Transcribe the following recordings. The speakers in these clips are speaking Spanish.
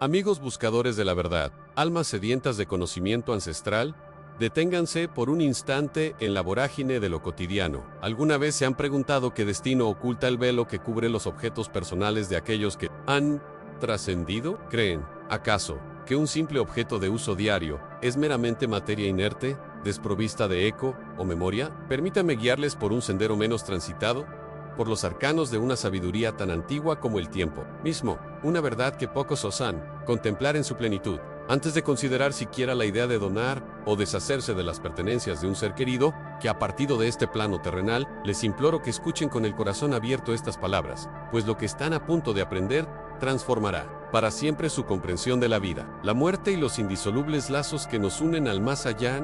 Amigos buscadores de la verdad, almas sedientas de conocimiento ancestral, deténganse por un instante en la vorágine de lo cotidiano. ¿Alguna vez se han preguntado qué destino oculta el velo que cubre los objetos personales de aquellos que han trascendido? ¿Creen, acaso, que un simple objeto de uso diario es meramente materia inerte, desprovista de eco o memoria? Permítanme guiarles por un sendero menos transitado, por los arcanos de una sabiduría tan antigua como el tiempo mismo, una verdad que pocos osan contemplar en su plenitud. Antes de considerar siquiera la idea de donar o deshacerse de las pertenencias de un ser querido que ha partido de este plano terrenal, les imploro que escuchen con el corazón abierto estas palabras, pues lo que están a punto de aprender transformará para siempre su comprensión de la vida, la muerte y los indisolubles lazos que nos unen al más allá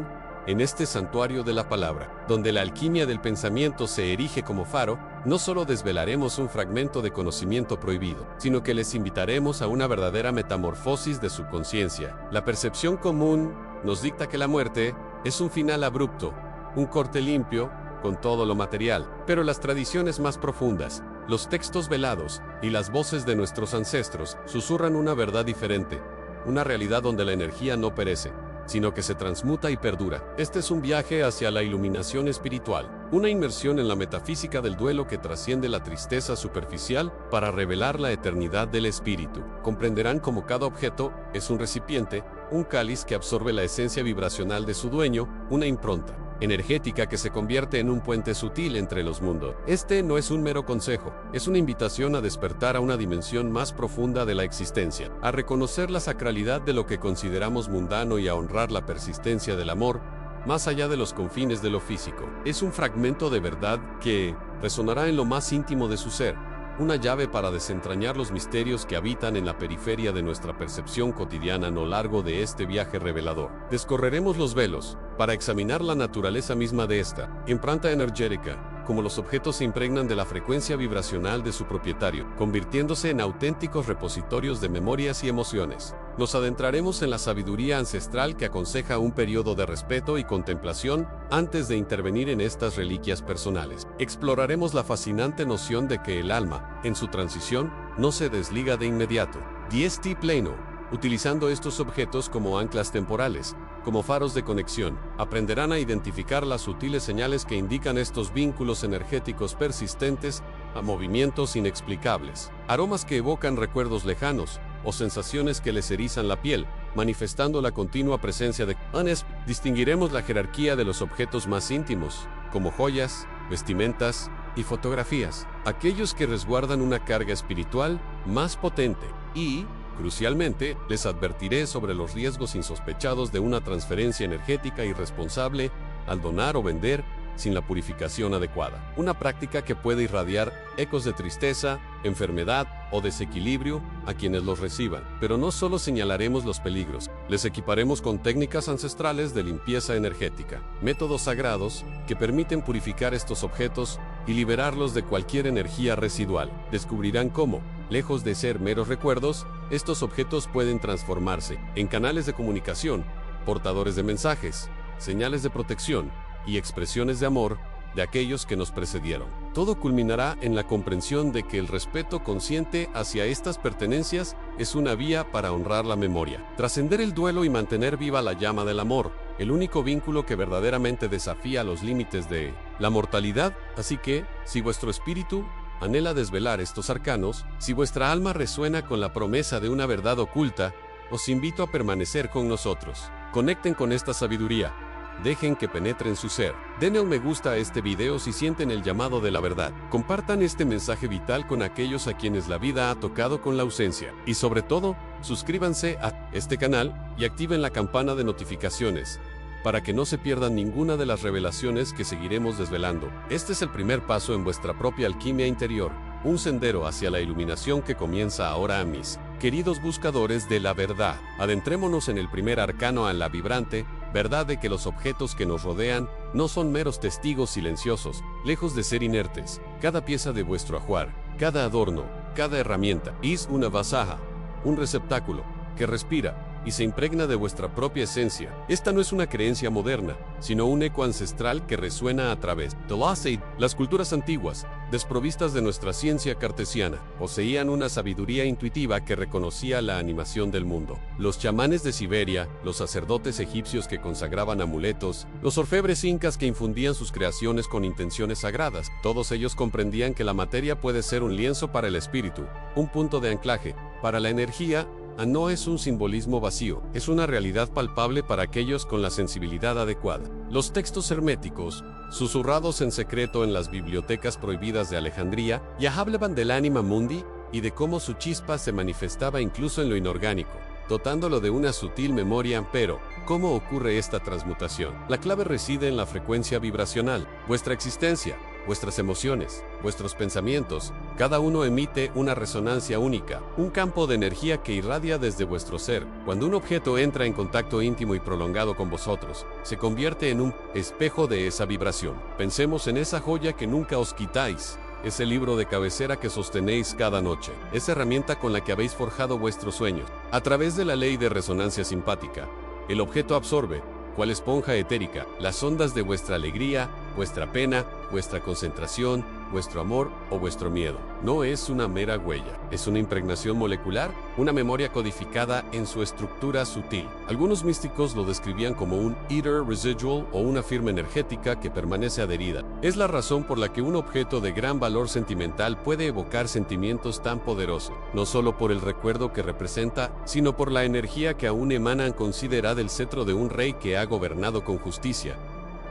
en este santuario de la palabra, donde la alquimia del pensamiento se erige como faro. No solo desvelaremos un fragmento de conocimiento prohibido, sino que les invitaremos a una verdadera metamorfosis de su conciencia. La percepción común nos dicta que la muerte es un final abrupto, un corte limpio con todo lo material, pero las tradiciones más profundas, los textos velados y las voces de nuestros ancestros susurran una verdad diferente, una realidad donde la energía no perece, sino que se transmuta y perdura. Este es un viaje hacia la iluminación espiritual, una inmersión en la metafísica del duelo que trasciende la tristeza superficial para revelar la eternidad del espíritu. Comprenderán cómo cada objeto es un recipiente, un cáliz que absorbe la esencia vibracional de su dueño, una impronta energética que se convierte en un puente sutil entre los mundos. Este no es un mero consejo, es una invitación a despertar a una dimensión más profunda de la existencia, a reconocer la sacralidad de lo que consideramos mundano y a honrar la persistencia del amor, más allá de los confines de lo físico. Es un fragmento de verdad que resonará en lo más íntimo de su ser, una llave para desentrañar los misterios que habitan en la periferia de nuestra percepción cotidiana a lo largo de este viaje revelador. Descorreremos los velos para examinar la naturaleza misma de esta impronta energética, como los objetos se impregnan de la frecuencia vibracional de su propietario, convirtiéndose en auténticos repositorios de memorias y emociones. Nos adentraremos en la sabiduría ancestral que aconseja un periodo de respeto y contemplación antes de intervenir en estas reliquias personales. Exploraremos la fascinante noción de que el alma, en su transición, no se desliga de inmediato. Diesti pleno. Utilizando estos objetos como anclas temporales, como faros de conexión, aprenderán a identificar las sutiles señales que indican estos vínculos energéticos persistentes a movimientos inexplicables, aromas que evocan recuerdos lejanos o sensaciones que les erizan la piel, manifestando la continua presencia de Anes. Distinguiremos la jerarquía de los objetos más íntimos, como joyas, vestimentas y fotografías, aquellos que resguardan una carga espiritual más potente y, crucialmente, les advertiré sobre los riesgos insospechados de una transferencia energética irresponsable al donar o vender sin la purificación adecuada. Una práctica que puede irradiar ecos de tristeza, enfermedad o desequilibrio a quienes los reciban. Pero no solo señalaremos los peligros, les equiparemos con técnicas ancestrales de limpieza energética, métodos sagrados que permiten purificar estos objetos y liberarlos de cualquier energía residual. Descubrirán cómo, lejos de ser meros recuerdos, estos objetos pueden transformarse en canales de comunicación, portadores de mensajes, señales de protección y expresiones de amor de aquellos que nos precedieron. Todo culminará en la comprensión de que el respeto consciente hacia estas pertenencias es una vía para honrar la memoria, trascender el duelo y mantener viva la llama del amor, el único vínculo que verdaderamente desafía los límites de la mortalidad. Así que, si vuestro espíritu anhela desvelar estos arcanos, si vuestra alma resuena con la promesa de una verdad oculta, os invito a permanecer con nosotros. Conecten con esta sabiduría. Dejen que penetre en su ser. Denle un me gusta a este video si sienten el llamado de la verdad. Compartan este mensaje vital con aquellos a quienes la vida ha tocado con la ausencia. Y sobre todo, suscríbanse a este canal y activen la campana de notificaciones para que no se pierdan ninguna de las revelaciones que seguiremos desvelando. Este es el primer paso en vuestra propia alquimia interior, un sendero hacia la iluminación que comienza ahora, mis queridos buscadores de la verdad. Adentrémonos en el primer arcano, a la vibrante verdad de que los objetos que nos rodean no son meros testigos silenciosos, lejos de ser inertes. Cada pieza de vuestro ajuar, cada adorno, cada herramienta, es una vasaja, un receptáculo que respira, y se impregna de vuestra propia esencia. Esta no es una creencia moderna, sino un eco ancestral que resuena a través de las culturas antiguas, desprovistas de nuestra ciencia cartesiana, poseían una sabiduría intuitiva que reconocía la animación del mundo. Los chamanes de Siberia, los sacerdotes egipcios que consagraban amuletos, los orfebres incas que infundían sus creaciones con intenciones sagradas, todos ellos comprendían que la materia puede ser un lienzo para el espíritu, un punto de anclaje para la energía. No es un simbolismo vacío, es una realidad palpable para aquellos con la sensibilidad adecuada. Los textos herméticos, susurrados en secreto en las bibliotecas prohibidas de Alejandría, ya hablaban del anima mundi y de cómo su chispa se manifestaba incluso en lo inorgánico, dotándolo de una sutil memoria. Pero, ¿cómo ocurre esta transmutación? La clave reside en la frecuencia vibracional. Vuestra existencia, vuestras emociones, vuestros pensamientos, cada uno emite una resonancia única, un campo de energía que irradia desde vuestro ser. Cuando un objeto entra en contacto íntimo y prolongado con vosotros, se convierte en un espejo de esa vibración. Pensemos en esa joya que nunca os quitáis, ese libro de cabecera que sostenéis cada noche, esa herramienta con la que habéis forjado vuestros sueños. A través de la ley de resonancia simpática, el objeto absorbe, cual esponja etérica, las ondas de vuestra alegría, vuestra pena, vuestra concentración, vuestro amor o vuestro miedo. No es una mera huella, es una impregnación molecular, una memoria codificada en su estructura sutil. Algunos místicos lo describían como un ether residual o una firma energética que permanece adherida. Es la razón por la que un objeto de gran valor sentimental puede evocar sentimientos tan poderosos, no solo por el recuerdo que representa, sino por la energía que aún emanan. Considerad el cetro de un rey que ha gobernado con justicia,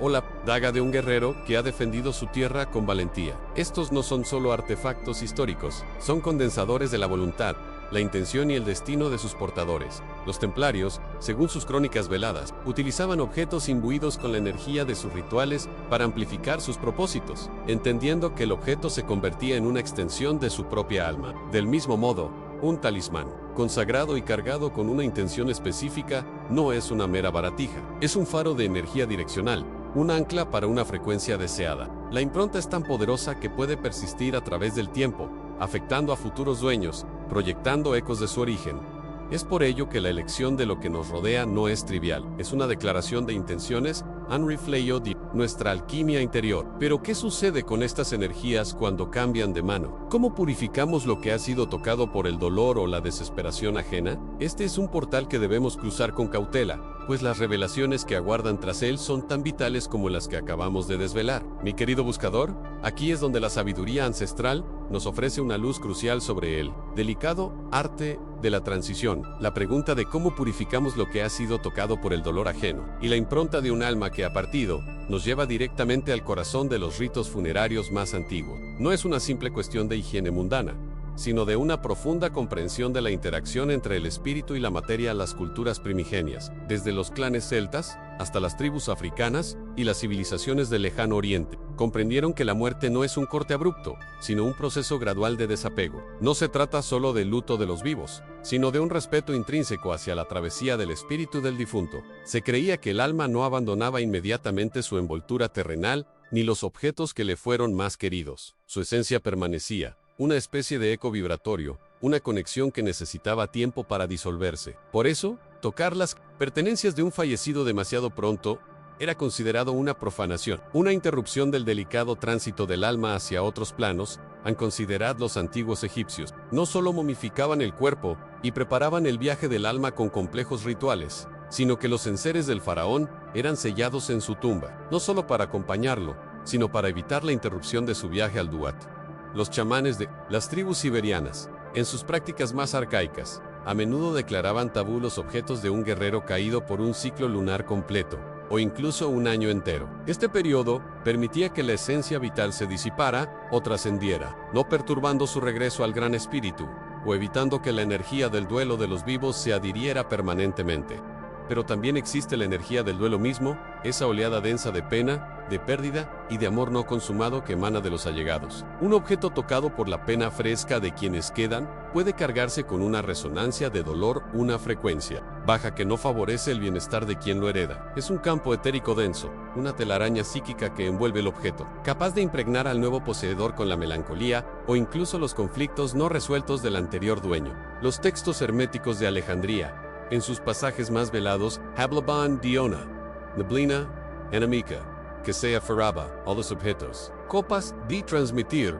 o la daga de un guerrero que ha defendido su tierra con valentía. Estos no son solo artefactos históricos, son condensadores de la voluntad, la intención y el destino de sus portadores. Los templarios, según sus crónicas veladas, utilizaban objetos imbuidos con la energía de sus rituales para amplificar sus propósitos, entendiendo que el objeto se convertía en una extensión de su propia alma. Del mismo modo, un talismán, consagrado y cargado con una intención específica, no es una mera baratija, es un faro de energía direccional, un ancla para una frecuencia deseada. La impronta es tan poderosa que puede persistir a través del tiempo, afectando a futuros dueños, proyectando ecos de su origen. Es por ello que la elección de lo que nos rodea no es trivial, es una declaración de intenciones, un reflejo de nuestra alquimia interior. Pero ¿qué sucede con estas energías cuando cambian de mano? ¿Cómo purificamos lo que ha sido tocado por el dolor o la desesperación ajena? Este es un portal que debemos cruzar con cautela, pues las revelaciones que aguardan tras él son tan vitales como las que acabamos de desvelar. Mi querido buscador, aquí es donde la sabiduría ancestral nos ofrece una luz crucial sobre el delicado arte de la transición, la pregunta de cómo purificamos lo que ha sido tocado por el dolor ajeno, y la impronta de un alma que ha partido, nos lleva directamente al corazón de los ritos funerarios más antiguos. No es una simple cuestión de higiene mundana, sino de una profunda comprensión de la interacción entre el espíritu y la materia. Las culturas primigenias, desde los clanes celtas hasta las tribus africanas y las civilizaciones del lejano oriente, comprendieron que la muerte no es un corte abrupto, sino un proceso gradual de desapego. No se trata solo del luto de los vivos, sino de un respeto intrínseco hacia la travesía del espíritu del difunto. Se creía que el alma no abandonaba inmediatamente su envoltura terrenal, ni los objetos que le fueron más queridos. Su esencia permanecía, una especie de eco vibratorio, una conexión que necesitaba tiempo para disolverse. Por eso, tocar las pertenencias de un fallecido demasiado pronto era considerado una profanación, una interrupción del delicado tránsito del alma hacia otros planos. Considerad los antiguos egipcios. No solo momificaban el cuerpo y preparaban el viaje del alma con complejos rituales, sino que los enseres del faraón eran sellados en su tumba, no solo para acompañarlo, sino para evitar la interrupción de su viaje al Duat. Los chamanes de las tribus siberianas, en sus prácticas más arcaicas, a menudo declaraban tabú los objetos de un guerrero caído por un ciclo lunar completo, o incluso un año entero. Este periodo permitía que la esencia vital se disipara o trascendiera, no perturbando su regreso al gran espíritu, o evitando que la energía del duelo de los vivos se adhiriera permanentemente. Pero también existe la energía del duelo mismo, esa oleada densa de pena, de pérdida y de amor no consumado que emana de los allegados. Un objeto tocado por la pena fresca de quienes quedan puede cargarse con una resonancia de dolor, una frecuencia baja que no favorece el bienestar de quien lo hereda. Es un campo etérico denso, una telaraña psíquica que envuelve el objeto, capaz de impregnar al nuevo poseedor con la melancolía o incluso los conflictos no resueltos del anterior dueño. Los textos herméticos de Alejandría, En sus pasajes más velados, hablaban Diona, neblina, enemica, que se aferraba a los objetos. Copas de transmitir,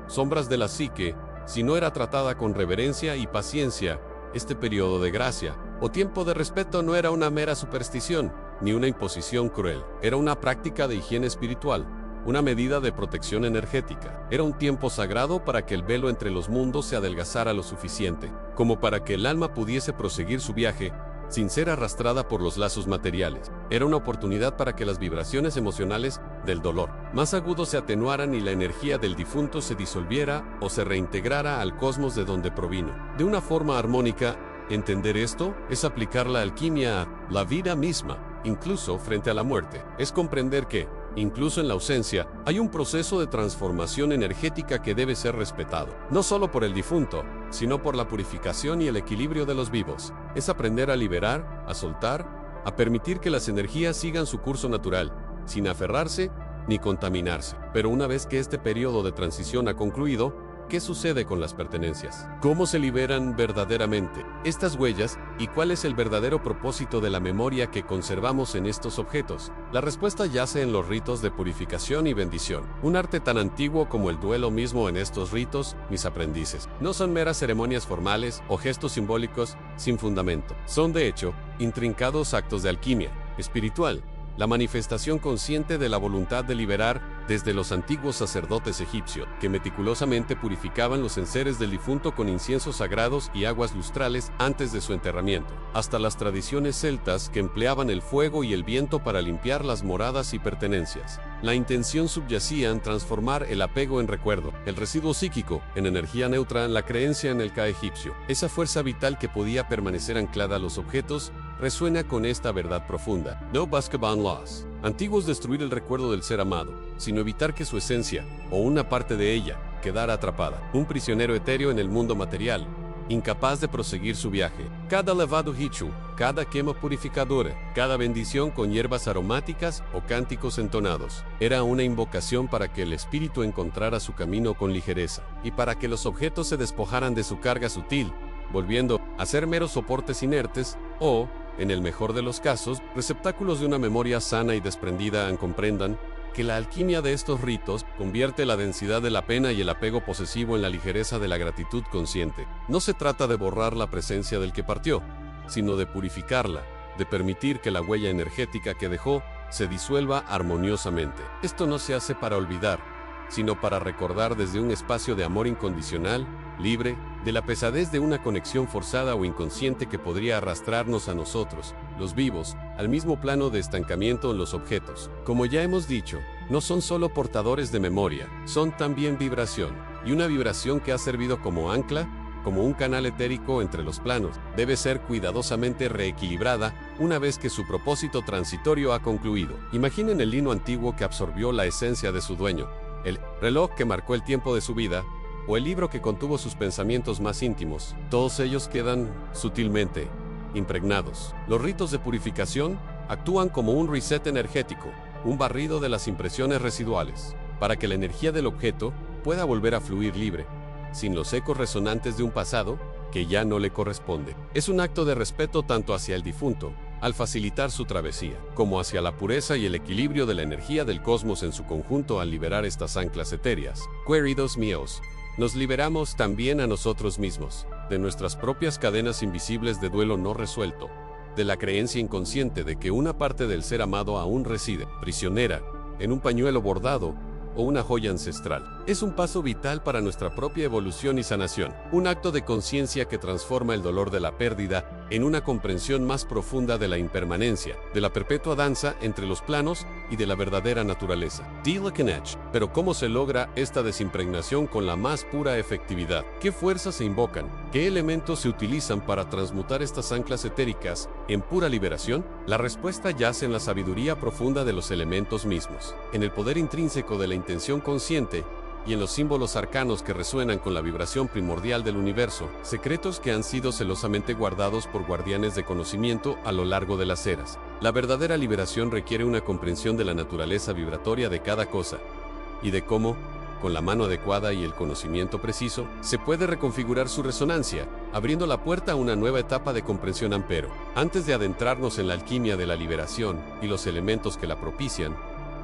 sombras de la psique, si no era tratada con reverencia y paciencia, este periodo de gracia o tiempo de respeto no era una mera superstición, ni una imposición cruel. Era una práctica de higiene espiritual, una medida de protección energética. Era un tiempo sagrado para que el velo entre los mundos se adelgazara lo suficiente, como para que el alma pudiese proseguir su viaje sin ser arrastrada por los lazos materiales. Era una oportunidad para que las vibraciones emocionales del dolor más agudo se atenuaran y la energía del difunto se disolviera o se reintegrara al cosmos de donde provino. De una forma armónica, entender esto es aplicar la alquimia a la vida misma, incluso frente a la muerte. Es comprender que, incluso en la ausencia, hay un proceso de transformación energética que debe ser respetado, no solo por el difunto, sino por la purificación y el equilibrio de los vivos. Es aprender a liberar, a soltar, a permitir que las energías sigan su curso natural, sin aferrarse ni contaminarse. Pero una vez que este periodo de transición ha concluido, ¿qué sucede con las pertenencias? ¿Cómo se liberan verdaderamente estas huellas y cuál es el verdadero propósito de la memoria que conservamos en estos objetos? La respuesta yace en los ritos de purificación y bendición. Un arte tan antiguo como el duelo mismo. En estos ritos, mis aprendices, no son meras ceremonias formales o gestos simbólicos sin fundamento. Son, de hecho, intrincados actos de alquimia espiritual, la manifestación consciente de la voluntad de liberar desde los antiguos sacerdotes egipcios, que meticulosamente purificaban los enseres del difunto con inciensos sagrados y aguas lustrales antes de su enterramiento, hasta las tradiciones celtas que empleaban el fuego y el viento para limpiar las moradas y pertenencias. La intención subyacía en transformar el apego en recuerdo, el residuo psíquico en energía neutra, en la creencia en el Ka egipcio. Esa fuerza vital que podía permanecer anclada a los objetos resuena con esta verdad profunda. No buscaban los antiguos destruir el recuerdo del ser amado, sino evitar que su esencia, o una parte de ella, quedara atrapada. Un prisionero etéreo en el mundo material, incapaz de proseguir su viaje. Cada lavado hichu, cada quema purificadora, cada bendición con hierbas aromáticas o cánticos entonados, era una invocación para que el espíritu encontrara su camino con ligereza, y para que los objetos se despojaran de su carga sutil, volviendo a ser meros soportes inertes, o, en el mejor de los casos, receptáculos de una memoria sana y desprendida. Comprendan que la alquimia de estos ritos convierte la densidad de la pena y el apego posesivo en la ligereza de la gratitud consciente. No se trata de borrar la presencia del que partió, sino de purificarla, de permitir que la huella energética que dejó se disuelva armoniosamente. Esto no se hace para olvidar, sino para recordar desde un espacio de amor incondicional, libre de la pesadez de una conexión forzada o inconsciente que podría arrastrarnos a nosotros, los vivos, al mismo plano de estancamiento en los objetos. Como ya hemos dicho, no son solo portadores de memoria, son también vibración, y una vibración que ha servido como ancla, como un canal etérico entre los planos, debe ser cuidadosamente reequilibrada una vez que su propósito transitorio ha concluido. Imaginen el lino antiguo que absorbió la esencia de su dueño, el reloj que marcó el tiempo de su vida, o el libro que contuvo sus pensamientos más íntimos. Todos ellos quedan sutilmente impregnados. Los ritos de purificación actúan como un reset energético, un barrido de las impresiones residuales, para que la energía del objeto pueda volver a fluir libre, sin los ecos resonantes de un pasado que ya no le corresponde. Es un acto de respeto tanto hacia el difunto, al facilitar su travesía, como hacia la pureza y el equilibrio de la energía del cosmos en su conjunto al liberar estas anclas etéreas. Queridos míos, nos liberamos también a nosotros mismos, de nuestras propias cadenas invisibles de duelo no resuelto, de la creencia inconsciente de que una parte del ser amado aún reside, prisionera, en un pañuelo bordado o una joya ancestral. Es un paso vital para nuestra propia evolución y sanación, un acto de conciencia que transforma el dolor de la pérdida en una comprensión más profunda de la impermanencia, de la perpetua danza entre los planos y de la verdadera naturaleza. Pero ¿cómo se logra esta desimpregnación con la más pura efectividad? ¿Qué fuerzas se invocan? ¿Qué elementos se utilizan para transmutar estas anclas etéricas en pura liberación? La respuesta yace en la sabiduría profunda de los elementos mismos, en el poder intrínseco de la intención consciente y en los símbolos arcanos que resuenan con la vibración primordial del universo, secretos que han sido celosamente guardados por guardianes de conocimiento a lo largo de las eras. La verdadera liberación requiere una comprensión de la naturaleza vibratoria de cada cosa y de cómo, con la mano adecuada y el conocimiento preciso, se puede reconfigurar su resonancia abriendo la puerta a una nueva etapa de comprensión ampero. Antes de adentrarnos en la alquimia de la liberación y los elementos que la propician,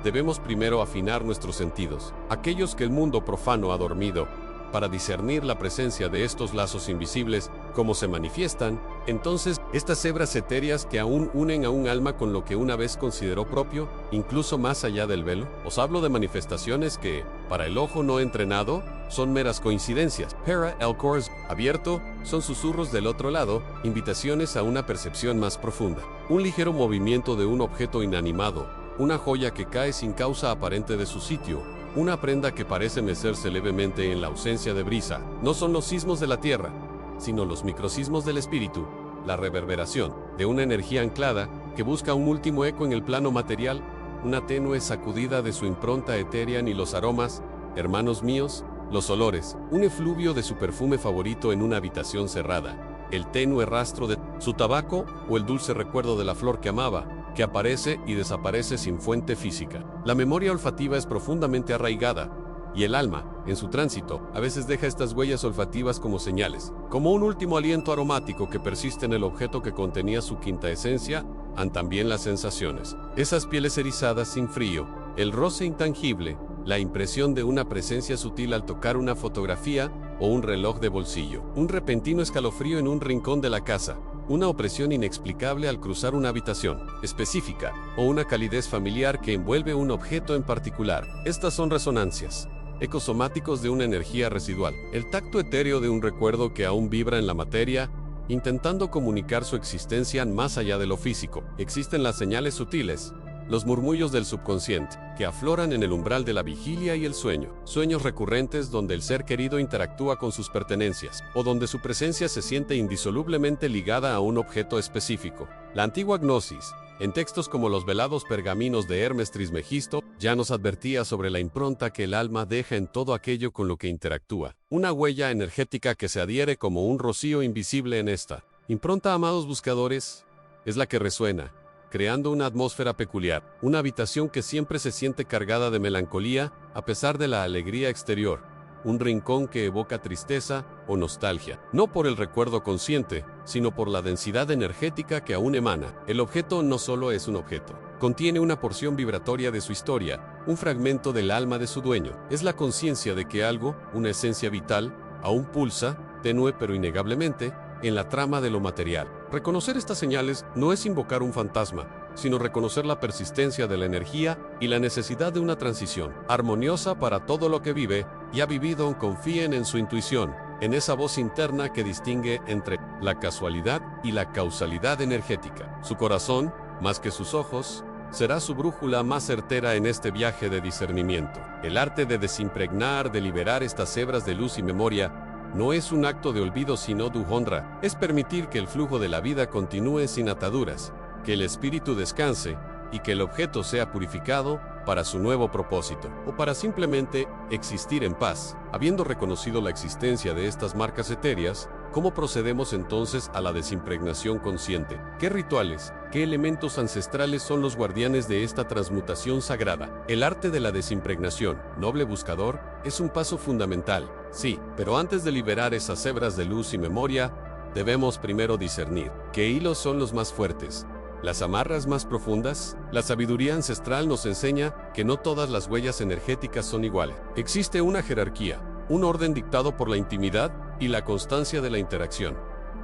debemos primero afinar nuestros sentidos, aquellos que el mundo profano ha dormido, para discernir la presencia de estos lazos invisibles, cómo se manifiestan. Entonces, estas hebras etéreas que aún unen a un alma con lo que una vez consideró propio, incluso más allá del velo. Os hablo de manifestaciones que, para el ojo no entrenado, son meras coincidencias. Para el corazón abierto, son susurros del otro lado, invitaciones a una percepción más profunda. Un ligero movimiento de un objeto inanimado, una joya que cae sin causa aparente de su sitio, una prenda que parece mecerse levemente en la ausencia de brisa. No son los sismos de la tierra, sino los microsismos del espíritu, la reverberación de una energía anclada que busca un último eco en el plano material, una tenue sacudida de su impronta etérea. Ni los aromas, hermanos míos, los olores, un efluvio de su perfume favorito en una habitación cerrada, el tenue rastro de su tabaco o el dulce recuerdo de la flor que amaba, que aparece y desaparece sin fuente física. La memoria olfativa es profundamente arraigada, y el alma, en su tránsito, a veces deja estas huellas olfativas como señales, como un último aliento aromático que persiste en el objeto que contenía su quinta esencia. Han también las sensaciones, esas pieles erizadas sin frío, el roce intangible, la impresión de una presencia sutil al tocar una fotografía o un reloj de bolsillo, un repentino escalofrío en un rincón de la casa, una opresión inexplicable al cruzar una habitación específica, o una calidez familiar que envuelve un objeto en particular. Estas son resonancias, ecos somáticos de una energía residual, el tacto etéreo de un recuerdo que aún vibra en la materia, intentando comunicar su existencia más allá de lo físico. Existen las señales sutiles, los murmullos del subconsciente, que afloran en el umbral de la vigilia y el sueño. Sueños recurrentes donde el ser querido interactúa con sus pertenencias, o donde su presencia se siente indisolublemente ligada a un objeto específico. La antigua gnosis, en textos como los velados pergaminos de Hermes Trismegisto, ya nos advertía sobre la impronta que el alma deja en todo aquello con lo que interactúa. Una huella energética que se adhiere como un rocío invisible en esta impronta, amados buscadores, es la que resuena, creando una atmósfera peculiar, una habitación que siempre se siente cargada de melancolía, a pesar de la alegría exterior, un rincón que evoca tristeza o nostalgia, no por el recuerdo consciente, sino por la densidad energética que aún emana. El objeto no solo es un objeto, contiene una porción vibratoria de su historia, un fragmento del alma de su dueño. Es la conciencia de que algo, una esencia vital, aún pulsa, tenue pero innegablemente, en la trama de lo material. Reconocer estas señales no es invocar un fantasma, sino reconocer la persistencia de la energía y la necesidad de una transición armoniosa para todo lo que vive y ha vivido. Confíen en su intuición, en esa voz interna que distingue entre la casualidad y la causalidad energética. Su corazón, más que sus ojos, será su brújula más certera en este viaje de discernimiento. El arte de desimpregnar, de liberar estas hebras de luz y memoria, no es un acto de olvido sino de honra, es permitir que el flujo de la vida continúe sin ataduras, que el espíritu descanse y que el objeto sea purificado para su nuevo propósito, o para simplemente existir en paz. Habiendo reconocido la existencia de estas marcas etéreas, ¿cómo procedemos entonces a la desimpregnación consciente? ¿Qué rituales, qué elementos ancestrales son los guardianes de esta transmutación sagrada? El arte de la desimpregnación, noble buscador, es un paso fundamental, sí, pero antes de liberar esas hebras de luz y memoria, debemos primero discernir qué hilos son los más fuertes, las amarras más profundas. La sabiduría ancestral nos enseña que no todas las huellas energéticas son iguales. Existe una jerarquía, un orden dictado por la intimidad y la constancia de la interacción.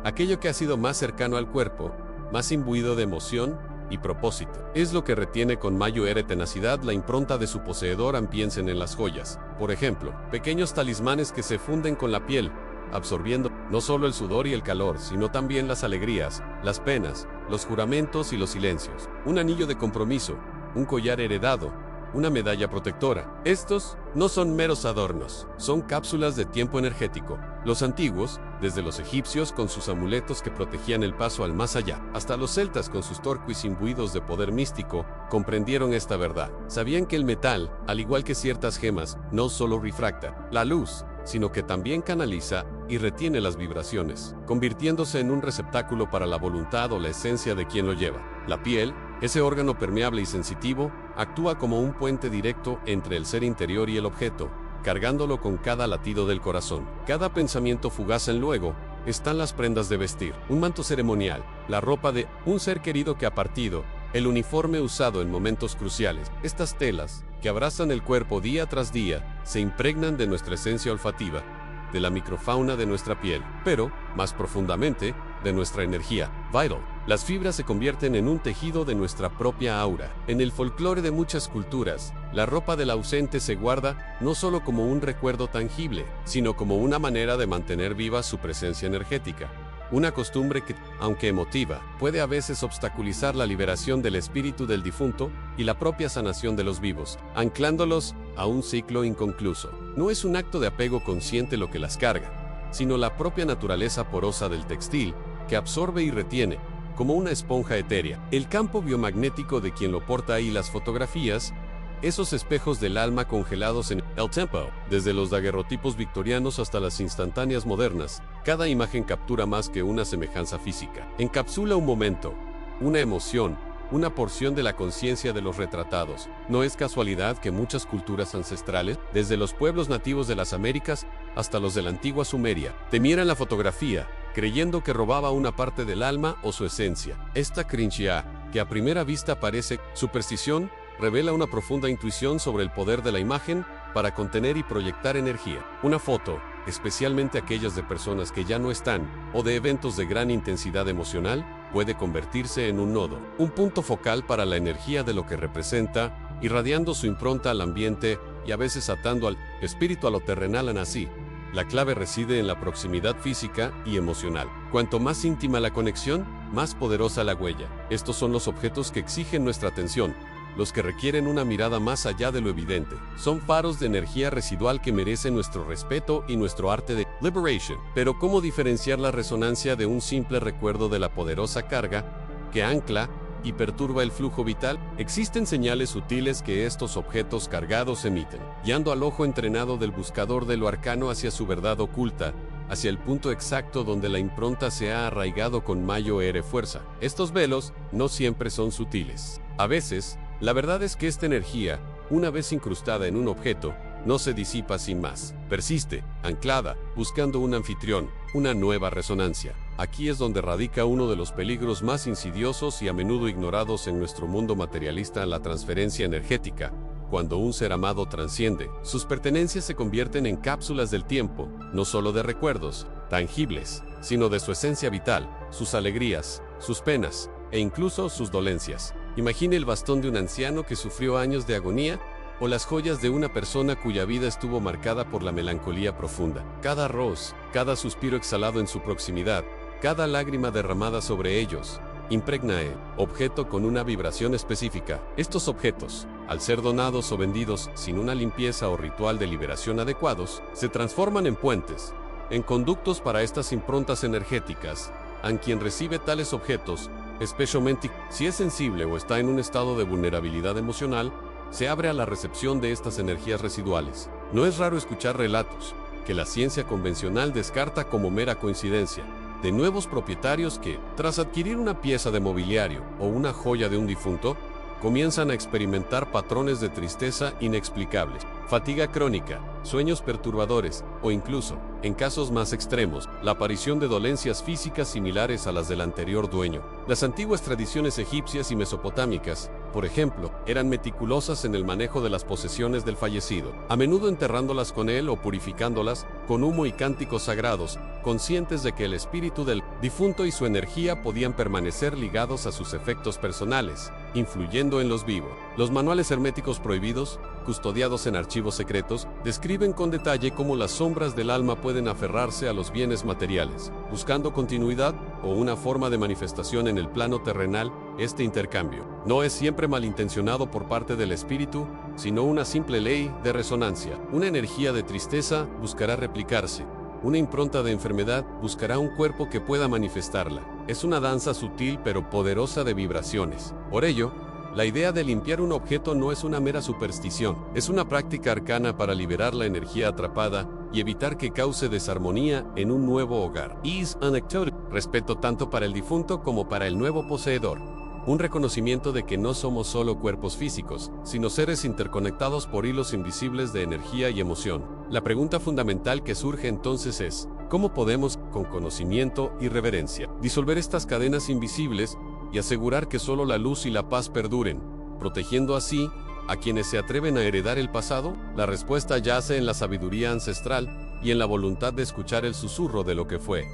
Aquello que ha sido más cercano al cuerpo, más imbuido de emoción y propósito, es lo que retiene con mayor tenacidad la impronta de su poseedor. Piensen en las joyas, por ejemplo, pequeños talismanes que se funden con la piel, absorbiendo no solo el sudor y el calor, sino también las alegrías, las penas, los juramentos y los silencios. Un anillo de compromiso, un collar heredado, una medalla protectora. Estos no son meros adornos, son cápsulas de tiempo energético. Los antiguos, desde los egipcios con sus amuletos que protegían el paso al más allá, hasta los celtas con sus torquis imbuidos de poder místico, comprendieron esta verdad. Sabían que el metal, al igual que ciertas gemas, no solo refracta la luz, sino que también canaliza y retiene las vibraciones, convirtiéndose en un receptáculo para la voluntad o la esencia de quien lo lleva. La piel, ese órgano permeable y sensitivo, actúa como un puente directo entre el ser interior y el objeto, cargándolo con cada latido del corazón. Cada pensamiento fugaz en luego, están las prendas de vestir, un manto ceremonial, la ropa de un ser querido que ha partido, el uniforme usado en momentos cruciales. Estas telas, que abrazan el cuerpo día tras día, se impregnan de nuestra esencia olfativa, de la microfauna de nuestra piel, pero, más profundamente, de nuestra energía, vital. Las fibras se convierten en un tejido de nuestra propia aura. En el folclore de muchas culturas, la ropa del ausente se guarda no solo como un recuerdo tangible, sino como una manera de mantener viva su presencia energética. Una costumbre que, aunque emotiva, puede a veces obstaculizar la liberación del espíritu del difunto y la propia sanación de los vivos, anclándolos a un ciclo inconcluso. No es un acto de apego consciente lo que las carga, sino la propia naturaleza porosa del textil, que absorbe y retiene, como una esponja etérea, el campo biomagnético de quien lo porta y las fotografías, esos espejos del alma congelados en el tiempo. Desde los daguerrotipos victorianos hasta las instantáneas modernas, cada imagen captura más que una semejanza física. Encapsula un momento, una emoción, una porción de la conciencia de los retratados. No es casualidad que muchas culturas ancestrales, desde los pueblos nativos de las Américas hasta los de la antigua Sumeria, temieran la fotografía, creyendo que robaba una parte del alma o su esencia. Esta creencia, que a primera vista parece superstición, revela una profunda intuición sobre el poder de la imagen para contener y proyectar energía. Una foto, especialmente aquellas de personas que ya no están, o de eventos de gran intensidad emocional, puede convertirse en un nodo, un punto focal para la energía de lo que representa, irradiando su impronta al ambiente y a veces atando al espíritu a lo terrenal. Así, la clave reside en la proximidad física y emocional. Cuanto más íntima la conexión, más poderosa la huella. Estos son los objetos que exigen nuestra atención, los que requieren una mirada más allá de lo evidente. Son faros de energía residual que merecen nuestro respeto y nuestro arte de liberation. Pero ¿cómo diferenciar la resonancia de un simple recuerdo de la poderosa carga que ancla y perturba el flujo vital? Existen señales sutiles que estos objetos cargados emiten, guiando al ojo entrenado del buscador de lo arcano hacia su verdad oculta, hacia el punto exacto donde la impronta se ha arraigado con mayor fuerza. Estos velos no siempre son sutiles. A veces, la verdad es que esta energía, una vez incrustada en un objeto, no se disipa sin más. Persiste, anclada, buscando un anfitrión, una nueva resonancia. Aquí es donde radica uno de los peligros más insidiosos y a menudo ignorados en nuestro mundo materialista: la transferencia energética. Cuando un ser amado trasciende, sus pertenencias se convierten en cápsulas del tiempo, no solo de recuerdos tangibles, sino de su esencia vital, sus alegrías, sus penas e incluso sus dolencias. Imagine el bastón de un anciano que sufrió años de agonía, o las joyas de una persona cuya vida estuvo marcada por la melancolía profunda. Cada arroz, cada suspiro exhalado en su proximidad, cada lágrima derramada sobre ellos, impregna el objeto con una vibración específica. Estos objetos, al ser donados o vendidos sin una limpieza o ritual de liberación adecuados, se transforman en puentes, en conductos para estas improntas energéticas. A quien recibe tales objetos, especialmente si es sensible o está en un estado de vulnerabilidad emocional, se abre a la recepción de estas energías residuales. No es raro escuchar relatos que la ciencia convencional descarta como mera coincidencia, de nuevos propietarios que, tras adquirir una pieza de mobiliario o una joya de un difunto, comienzan a experimentar patrones de tristeza inexplicables, fatiga crónica, sueños perturbadores o incluso, en casos más extremos, la aparición de dolencias físicas similares a las del anterior dueño. Las antiguas tradiciones egipcias y mesopotámicas, por ejemplo, eran meticulosas en el manejo de las posesiones del fallecido, a menudo enterrándolas con él o purificándolas con humo y cánticos sagrados, conscientes de que el espíritu del difunto y su energía podían permanecer ligados a sus efectos personales, influyendo en los vivos. Los manuales herméticos prohibidos, custodiados en archivos secretos, describen con detalle cómo las sombras del alma pueden aferrarse a los bienes materiales, buscando continuidad o una forma de manifestación en el plano terrenal. Este intercambio no es siempre malintencionado por parte del espíritu, sino una simple ley de resonancia. Una energía de tristeza buscará replicarse. Una impronta de enfermedad buscará un cuerpo que pueda manifestarla. Es una danza sutil pero poderosa de vibraciones. Por ello, la idea de limpiar un objeto no es una mera superstición, es una práctica arcana para liberar la energía atrapada y evitar que cause desarmonía en un nuevo hogar. Is anecdotal, respeto tanto para el difunto como para el nuevo poseedor. Un reconocimiento de que no somos solo cuerpos físicos, sino seres interconectados por hilos invisibles de energía y emoción. La pregunta fundamental que surge entonces es, ¿cómo podemos con conocimiento y reverencia. Disolver estas cadenas invisibles y asegurar que solo la luz y la paz perduren, protegiendo así a quienes se atreven a heredar el pasado. La respuesta yace en la sabiduría ancestral y en la voluntad de escuchar el susurro de lo que fue.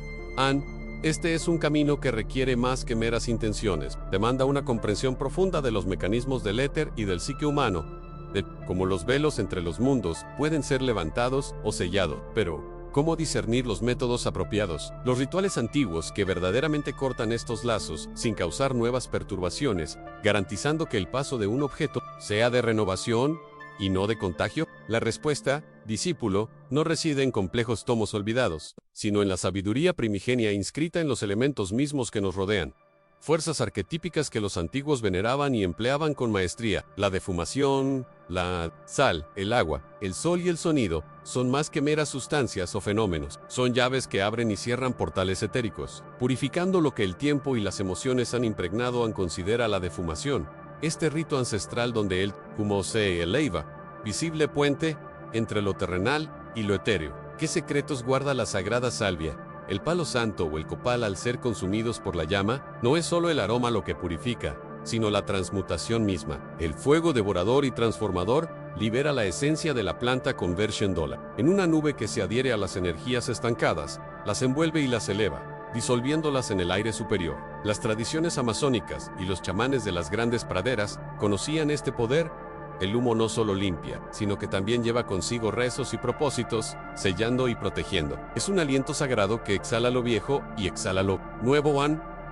Este es un camino que requiere más que meras intenciones. Demanda una comprensión profunda de los mecanismos del éter y del psique humano, de cómo los velos entre los mundos pueden ser levantados o sellados. Pero, ¿cómo discernir los métodos apropiados? Los rituales antiguos que verdaderamente cortan estos lazos sin causar nuevas perturbaciones, garantizando que el paso de un objeto sea de renovación y no de contagio. La respuesta, discípulo, no reside en complejos tomos olvidados, sino en la sabiduría primigenia inscrita en los elementos mismos que nos rodean. Fuerzas arquetípicas que los antiguos veneraban y empleaban con maestría. La defumación, la sal, el agua, el sol y el sonido son más que meras sustancias o fenómenos. Son llaves que abren y cierran portales etéricos, purificando lo que el tiempo y las emociones han impregnado. Considera la defumación, este rito ancestral donde el humo se eleva, visible puente entre lo terrenal y lo etéreo. ¿Qué secretos guarda la sagrada salvia? El palo santo o el copal, al ser consumidos por la llama, no es solo el aroma lo que purifica, sino la transmutación misma. El fuego devorador y transformador libera la esencia de la planta conversiondola. En una nube que se adhiere a las energías estancadas, las envuelve y las eleva, disolviéndolas en el aire superior. Las tradiciones amazónicas y los chamanes de las grandes praderas conocían este poder. El humo no solo limpia, sino que también lleva consigo rezos y propósitos, sellando y protegiendo. Es un aliento sagrado que exhala lo viejo y exhala lo nuevo.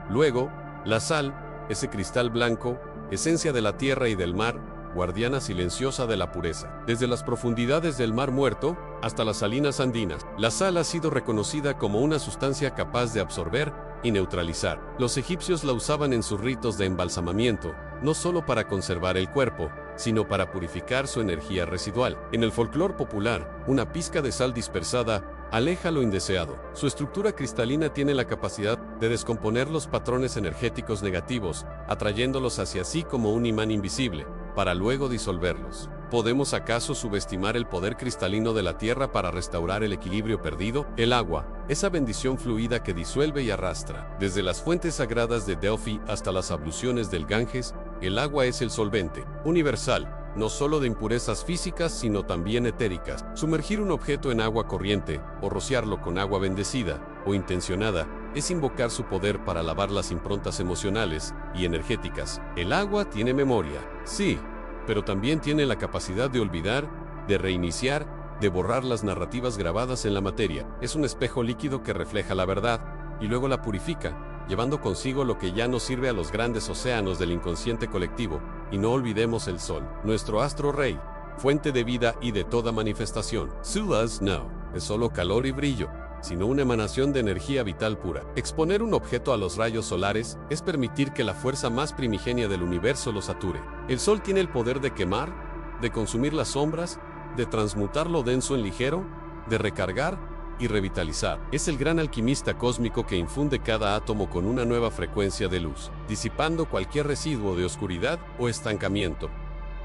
Luego, la sal, ese cristal blanco, esencia de la tierra y del mar, guardiana silenciosa de la pureza. Desde las profundidades del Mar Muerto hasta las salinas andinas, la sal ha sido reconocida como una sustancia capaz de absorber y neutralizar. Los egipcios la usaban en sus ritos de embalsamamiento, no solo para conservar el cuerpo, sino para purificar su energía residual. En el folclore popular, una pizca de sal dispersada aleja lo indeseado. Su estructura cristalina tiene la capacidad de descomponer los patrones energéticos negativos, atrayéndolos hacia sí como un imán invisible, para luego disolverlos. ¿Podemos acaso subestimar el poder cristalino de la tierra para restaurar el equilibrio perdido? El agua, esa bendición fluida que disuelve y arrastra. Desde las fuentes sagradas de Delphi hasta las abluciones del Ganges, el agua es el solvente universal, no solo de impurezas físicas sino también etéricas. Sumergir un objeto en agua corriente, o rociarlo con agua bendecida o intencionada, es invocar su poder para lavar las improntas emocionales y energéticas. El agua tiene memoria, sí, pero también tiene la capacidad de olvidar, de reiniciar, de borrar las narrativas grabadas en la materia. Es un espejo líquido que refleja la verdad y luego la purifica, llevando consigo lo que ya no sirve a los grandes océanos del inconsciente colectivo. Y no olvidemos el sol, nuestro astro rey, fuente de vida y de toda manifestación. Su luz no es solo calor y brillo, sino una emanación de energía vital pura. Exponer un objeto a los rayos solares es permitir que la fuerza más primigenia del universo lo sature. El sol tiene el poder de quemar, de consumir las sombras, de transmutar lo denso en ligero, de recargar y revitalizar. Es el gran alquimista cósmico que infunde cada átomo con una nueva frecuencia de luz, disipando cualquier residuo de oscuridad o estancamiento.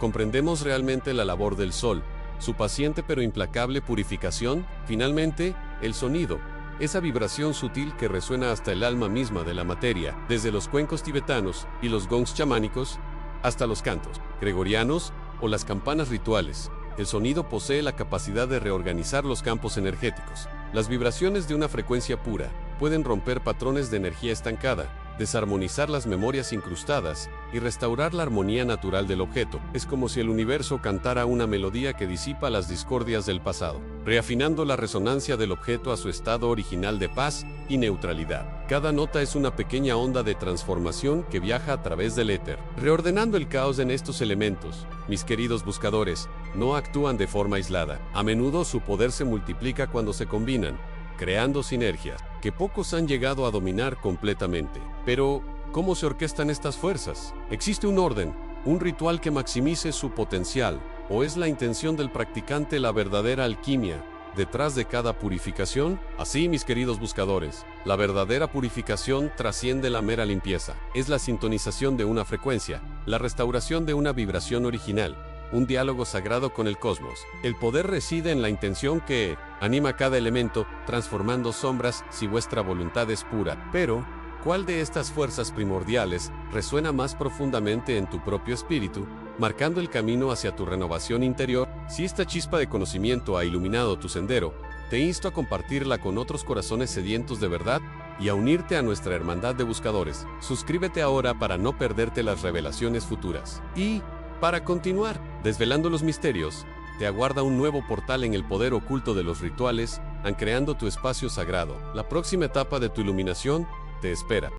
¿Comprendemos realmente la labor del sol, su paciente pero implacable purificación? Finalmente, el sonido, esa vibración sutil que resuena hasta el alma misma de la materia, desde los cuencos tibetanos y los gongs chamánicos hasta los cantos gregorianos o las campanas rituales. El sonido posee la capacidad de reorganizar los campos energéticos. Las vibraciones de una frecuencia pura pueden romper patrones de energía estancada, desarmonizar las memorias incrustadas y restaurar la armonía natural del objeto. Es como si el universo cantara una melodía que disipa las discordias del pasado, reafinando la resonancia del objeto a su estado original de paz y neutralidad. Cada nota es una pequeña onda de transformación que viaja a través del éter, reordenando el caos en estos elementos. Mis queridos buscadores, no actúan de forma aislada. A menudo su poder se multiplica cuando se combinan, creando sinergias que pocos han llegado a dominar completamente. Pero, ¿cómo se orquestan estas fuerzas? ¿Existe un orden, un ritual que maximice su potencial? ¿O es la intención del practicante la verdadera alquimia detrás de cada purificación? Así, mis queridos buscadores, la verdadera purificación trasciende la mera limpieza. Es la sintonización de una frecuencia, la restauración de una vibración original, un diálogo sagrado con el cosmos. El poder reside en la intención que anima cada elemento, transformando sombras si vuestra voluntad es pura. Pero, ¿cuál de estas fuerzas primordiales resuena más profundamente en tu propio espíritu, marcando el camino hacia tu renovación interior? Si esta chispa de conocimiento ha iluminado tu sendero, te insto a compartirla con otros corazones sedientos de verdad y a unirte a nuestra hermandad de buscadores. Suscríbete ahora para no perderte las revelaciones futuras. Y, para continuar desvelando los misterios, te aguarda un nuevo portal en el poder oculto de los rituales, ancreando tu espacio sagrado. La próxima etapa de tu iluminación te espera.